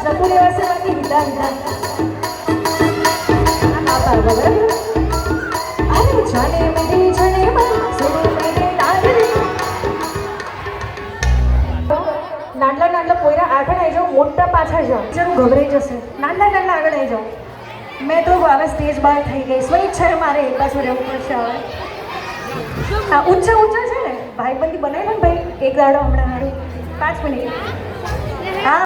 નકુર એવા છે બાકી વિધા વિધા આ બરાબર અરે જાને મેરી જાને મન સુને મેરે ડાગરી નાનલા નાનલા પોયરા આગળ આવી જાઓ મોટા પાછળ જાઓ જરૂર ગભરાઈ જશે નાનલા નાનલા આગળ આવી જાઓ મેં તો હવે સ્ટેજ બહાર થઈ ગઈ સ્વેચ્છાએ મારે એક બાજુ રહેવું પડશે હવે હા ઊંચા ઊંચા છે ને ભાઈબંધી બનાવી લો ને ભાઈ એક દાડો હમણાં હારું 5 મિનિટ